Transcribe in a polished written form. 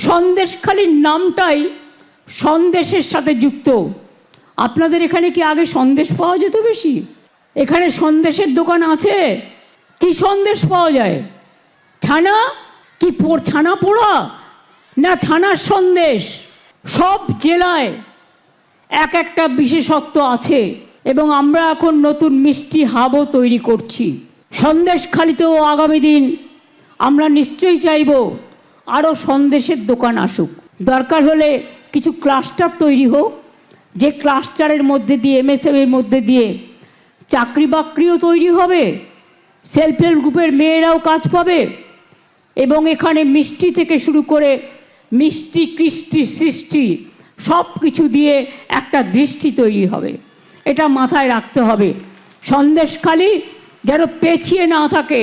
সন্দেশখালির নামটাই সন্দেশের সাথে যুক্ত। আপনাদের এখানে কি আগে সন্দেশ পাওয়া যেত বেশি? এখানে সন্দেশের দোকান আছে? কি সন্দেশ পাওয়া যায়? ছানা কি ছানা পোড়া না ছানার সন্দেশ? সব জেলায় এক একটা বিশেষত্ব আছে এবং আমরা এখন নতুন মিষ্টি হাবও তৈরি করছি। সন্দেশখালিতেও আগামী দিন আমরা নিশ্চয়ই চাইব আরও সন্দেশের দোকান আসুক। দরকার হলে কিছু ক্লাস্টার তৈরি হোক, যে ক্লাস্টারের মধ্যে দিয়ে এমএসএমএর মধ্যে দিয়ে চাকরি বাকরিও তৈরি হবে, সেলফ হেল্প গ্রুপের মেয়েরাও কাজ পাবে এবং এখানে মিষ্টি থেকে শুরু করে মিষ্টি কৃষ্টি সৃষ্টি সব কিছু দিয়ে একটা দৃষ্টি তৈরি হবে। এটা মাথায় রাখতে হবে। সন্দেশখালি যেন পেছিয়ে না থাকে।